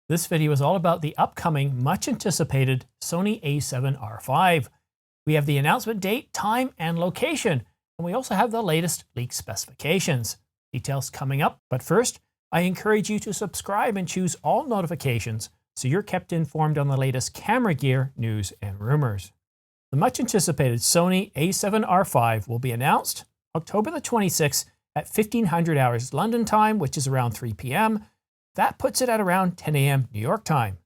This video is all about the upcoming, much anticipated Sony a7R V. We have the announcement date, time, and location, and we also have the latest leak specifications. Details coming up, but first, I encourage you to subscribe and choose all notifications so you're kept informed on the latest camera gear, news, and rumors. The much anticipated Sony a7R V will be announced October the 26th at 1500 hours London time, which is around 3 p.m. That puts it at around 10 a.m. New York time.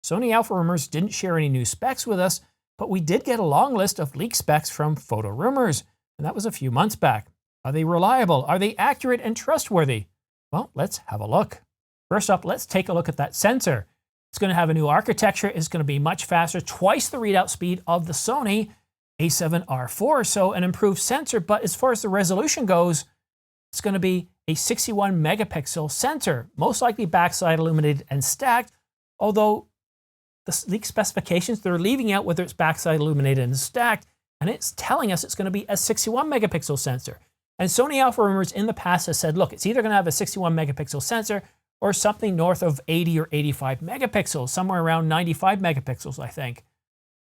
Sony Alpha Rumors didn't share any new specs with us, but we did get a long list of leak specs from Photo Rumors, and that was a few months back. Are they reliable? Are they accurate and trustworthy? Well, let's have a look. First up, let's take a look at that sensor. It's going to have a new architecture. It's going to be much faster, twice the readout speed of the Sony a7R IV, so an improved sensor, but as far as the resolution goes, it's going to be a 61 megapixel sensor, most likely backside illuminated and stacked, although the leak specifications, they're leaving out whether it's backside illuminated and stacked, and it's telling us it's going to be a 61 megapixel sensor. And Sony Alpha Rumors in the past has said, look, it's either going to have a 61 megapixel sensor or something north of 80 or 85 megapixels, somewhere around 95 megapixels, I think.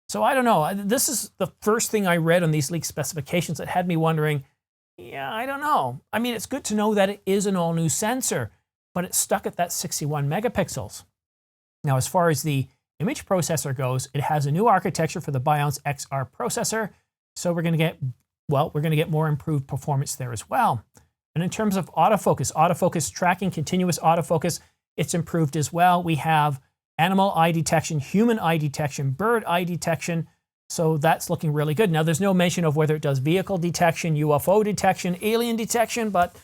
So I don't know. This is the first thing I read on these leak specifications that had me wondering, yeah, I don't know. I mean, it's good to know that it is an all-new sensor, but it's stuck at that 61 megapixels. Now, as far as the image processor goes, it has a new architecture for the Bionz XR processor, so we're going to get more improved performance there as well. And in terms of autofocus tracking, continuous autofocus, it's improved as well. We have animal eye detection, human eye detection, bird eye detection, so that's looking really good. Now, there's no mention of whether it does vehicle detection, UFO detection, alien detection, but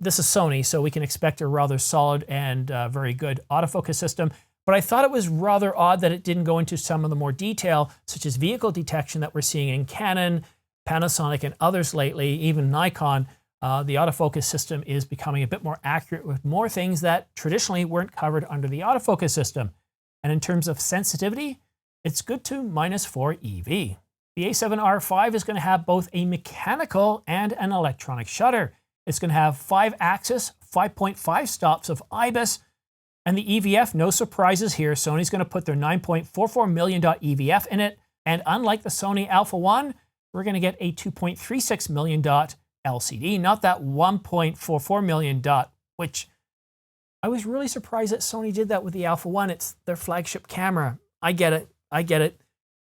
this is Sony, so we can expect a rather solid and very good autofocus system. But I thought it was rather odd that it didn't go into some of the more detail, such as vehicle detection that we're seeing in Canon, Panasonic, and others lately, even Nikon. The autofocus system is becoming a bit more accurate with more things that traditionally weren't covered under the autofocus system. And in terms of sensitivity, it's good to -4 EV. The a7R V is going to have both a mechanical and an electronic shutter. It's going to have 5-axis, 5.5 stops of IBIS, and the EVF, no surprises here. Sony's going to put their 9.44 million dot EVF in it, and unlike the Sony Alpha 1, we're going to get a 2.36 million dot LCD, not that 1.44 million dot, which I was really surprised that Sony did that with the Alpha 1. It's their flagship camera. I get it.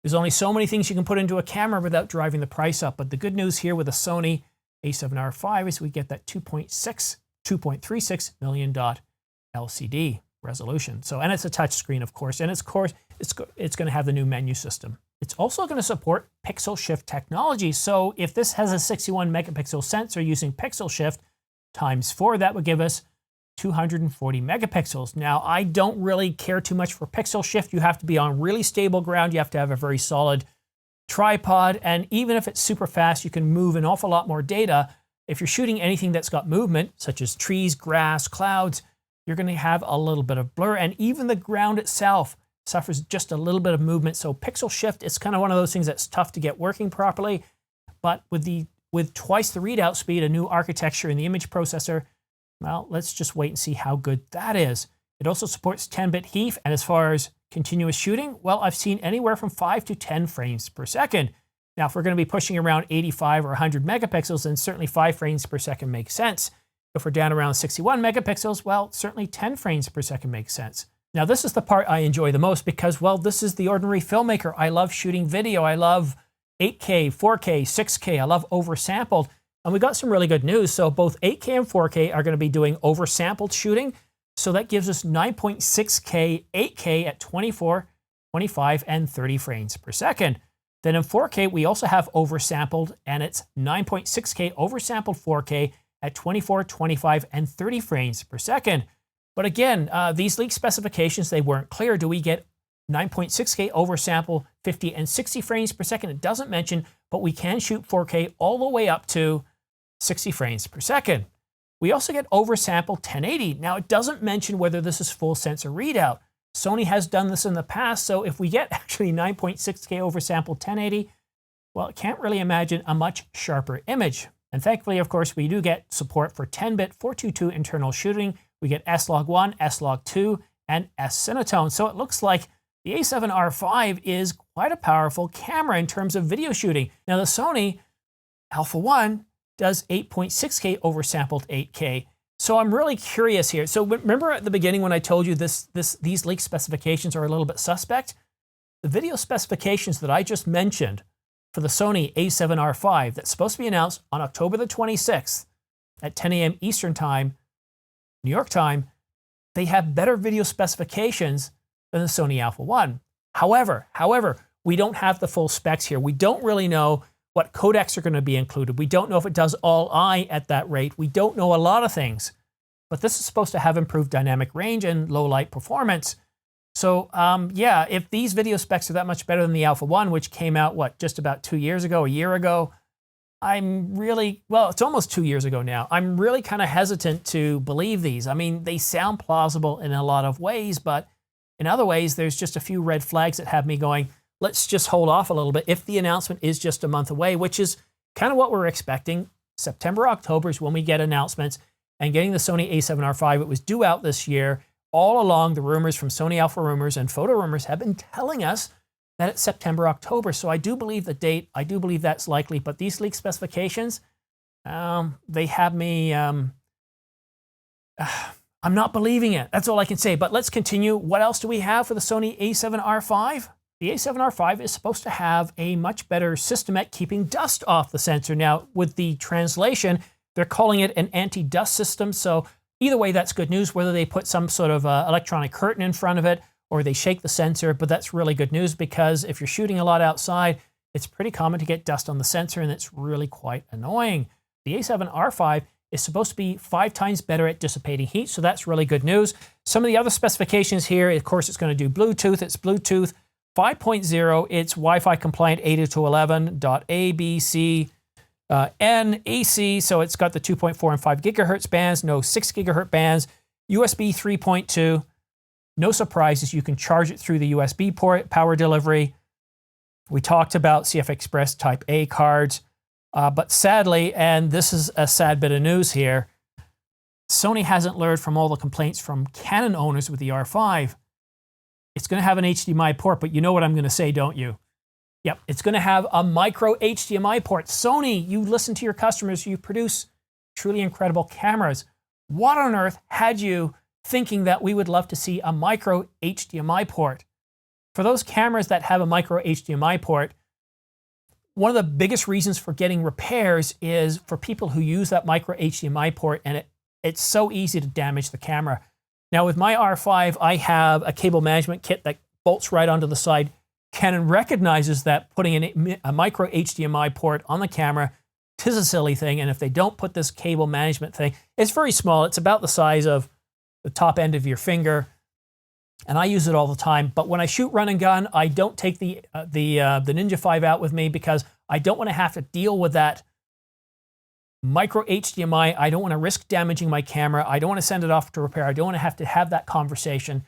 There's only so many things you can put into a camera without driving the price up. But the good news here with the Sony a7R V is we get that 2.36 million dot LCD resolution. So, and it's a touch screen, of course, and it's going to have the new menu system. It's also going to support pixel shift technology. So if this has a 61 megapixel sensor using pixel shift times 4, that would give us 240 megapixels. Now, I don't really care too much for pixel shift. You have to be on really stable ground. You have to have a very solid tripod. And even if it's super fast, you can move an awful lot more data. If you're shooting anything that's got movement, such as trees, grass, clouds, you're going to have a little bit of blur. And even the ground itself suffers just a little bit of movement. So pixel shift, it's kind of one of those things that's tough to get working properly. But with twice the readout speed, a new architecture in the image processor, well, let's just wait and see how good that is. It also supports 10-bit HEIF, and as far as continuous shooting, well, I've seen anywhere from 5 to 10 frames per second. Now, if we're going to be pushing around 85 or 100 megapixels, then certainly 5 frames per second makes sense. If we're down around 61 megapixels, well, certainly 10 frames per second makes sense. Now, this is the part I enjoy the most because, well, this is the ordinary filmmaker. I love shooting video. I love 8K, 4K, 6K. I love oversampled. And we got some really good news. So both 8K and 4K are going to be doing oversampled shooting. So that gives us 9.6K, 8K at 24, 25, and 30 frames per second. Then in 4K, we also have oversampled, and it's 9.6K oversampled 4K at 24, 25, and 30 frames per second. But again, these leak specifications, they weren't clear. Do we get 9.6K oversample 50 and 60 frames per second? It doesn't mention, but we can shoot 4K all the way up to 60 frames per second. We also get oversample 1080. Now, it doesn't mention whether this is full sensor readout. Sony has done this in the past, so if we get actually 9.6K oversample 1080, well, it can't really imagine a much sharper image. And thankfully, of course, we do get support for 10-bit 422 internal shooting. We get S-Log1, S-Log2, and S-Cinetone. So it looks like the a7R5 is quite a powerful camera in terms of video shooting. Now the Sony Alpha 1 does 8.6K oversampled 8K. So I'm really curious here. So remember at the beginning when I told you these leaked specifications are a little bit suspect? The video specifications that I just mentioned for the Sony a7R5 that's supposed to be announced on October the 26th at 10 a.m. Eastern Time, New York time, they have better video specifications than the Sony Alpha 1. However, we don't have the full specs here. We don't really know what codecs are going to be included. We don't know if it does all I at that rate. We don't know a lot of things. But this is supposed to have improved dynamic range and low light performance. So yeah, if these video specs are that much better than the Alpha 1, which came out, what, just about 2 years ago, a year ago, I'm really, well, it's almost 2 years ago now. I'm really kind of hesitant to believe these. I mean, they sound plausible in a lot of ways, but in other ways, there's just a few red flags that have me going, let's just hold off a little bit. If the announcement is just a month away, which is kind of what we're expecting, September, October is when we get announcements, and getting the Sony a7R5, it was due out this year. All along, the rumors from Sony Alpha Rumors and Photo Rumors have been telling us that it's September, October. So I do believe the date. I do believe that's likely. But these leaked specifications, they have me, I'm not believing it. That's all I can say. But let's continue. What else do we have for the Sony a7R5? The a7R5 is supposed to have a much better system at keeping dust off the sensor. Now, with the translation, they're calling it an anti-dust system. So either way, that's good news, whether they put some sort of electronic curtain in front of it or they shake the sensor. But that's really good news because if you're shooting a lot outside, it's pretty common to get dust on the sensor, and it's really quite annoying. The a7R5 is supposed to be 5 times better at dissipating heat, so that's really good news. Some of the other specifications here, of course, it's going to do Bluetooth. It's Bluetooth 5.0. It's Wi-Fi compliant 802.11.A, B, C, N, AC, so it's got the 2.4 and 5 gigahertz bands, no 6 gigahertz bands, USB 3.2. No surprises, you can charge it through the USB port, power delivery. We talked about CF Express Type A cards, but sadly, and this is a sad bit of news here, Sony hasn't learned from all the complaints from Canon owners with the R5. It's going to have an HDMI port, but you know what I'm going to say, don't you? Yep, it's going to have a micro HDMI port. Sony, you listen to your customers, you produce truly incredible cameras. What on earth had you thinking that we would love to see a micro HDMI port? For those cameras that have a micro HDMI port, one of the biggest reasons for getting repairs is for people who use that micro HDMI port, and it's so easy to damage the camera. Now with my R5, I have a cable management kit that bolts right onto the side. Canon recognizes that putting a micro HDMI port on the camera is a silly thing, and if they don't put this cable management thing, it's very small. It's about the size of the top end of your finger, and I use it all the time. But when I shoot run and gun, I don't take the Ninja 5 out with me because I don't want to have to deal with that micro HDMI. I don't want to risk damaging my camera. I don't want to send it off to repair. I don't want to have that conversation.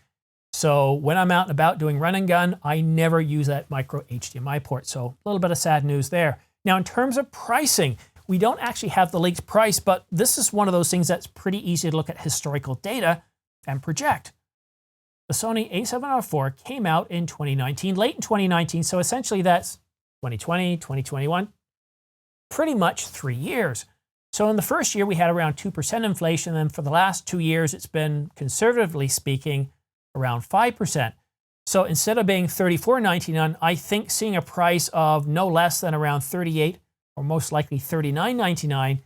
So when I'm out and about doing run and gun, I never use that micro HDMI port. So a little bit of sad news there. Now in terms of pricing, we don't actually have the leaked price, but this is one of those things that's pretty easy to look at historical data and project. The Sony a7R4 came out in 2019, late in 2019, so essentially that's 2020, 2021, pretty much 3 years. So in the first year, we had around 2% inflation, and for the last 2 years, it's been, conservatively speaking, around 5%. So instead of being $34.99, I think seeing a price of no less than around $38 or most likely $39.99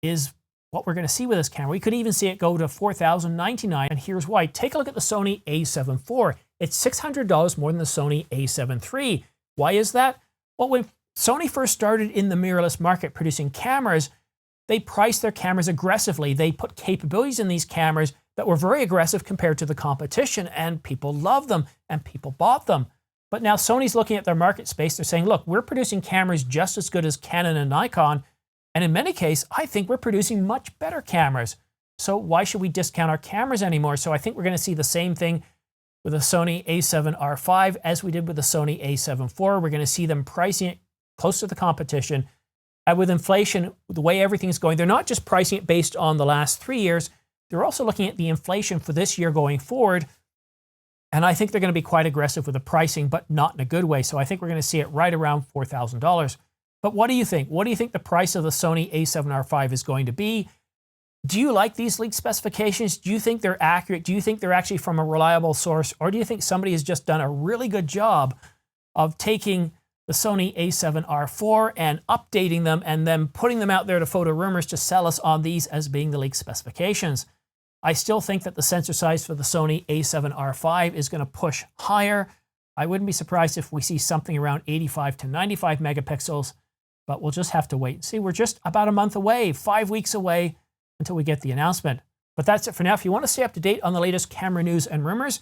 is what we're going to see with this camera. We could even see it go to $4,099, and here's why. Take a look at the Sony a7 IV. It's $600 more than the Sony a7 III. Why is that? Well, when Sony first started in the mirrorless market producing cameras, they priced their cameras aggressively. They put capabilities in these cameras that were very aggressive compared to the competition, and people loved them and people bought them. But now Sony's looking at their market space. They're saying, look, we're producing cameras just as good as Canon and Nikon, and in many cases, I think we're producing much better cameras. So why should we discount our cameras anymore? So I think we're going to see the same thing with the Sony a7R5 as we did with the Sony a7 IV. We're going to see them pricing it close to the competition. And with inflation, the way everything's going, they're not just pricing it based on the last 3 years. They're also looking at the inflation for this year going forward, And I think they're going to be quite aggressive with the pricing, but not in a good way. So I think we're going to see it right around $4,000. But what do you think? What do you think the price of the Sony a7R V is going to be? Do you like these leaked specifications? Do you think they're accurate? Do you think they're actually from a reliable source? Or do you think somebody has just done a really good job of taking the Sony a7R IV and updating them and then putting them out there to photo rumors to sell us on these as being the leaked specifications? I still think that the sensor size for the Sony a7R V is going to push higher. I wouldn't be surprised if we see something around 85 to 95 megapixels, but we'll just have to wait and see. We're just about a month away, 5 weeks away until we get the announcement. But that's it for now. If you want to stay up to date on the latest camera news and rumors,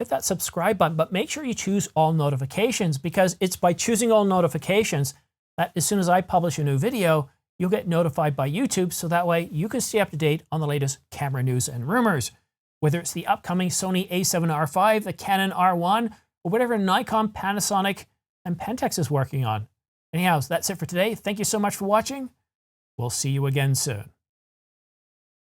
hit that subscribe button, but make sure you choose all notifications, because it's by choosing all notifications that as soon as I publish a new video, you'll get notified by YouTube, so that way you can stay up to date on the latest camera news and rumors. Whether it's the upcoming Sony a7R V, the Canon R1, or whatever Nikon, Panasonic, and Pentax is working on. Anyhow, that's it for today. Thank you so much for watching. We'll see you again soon.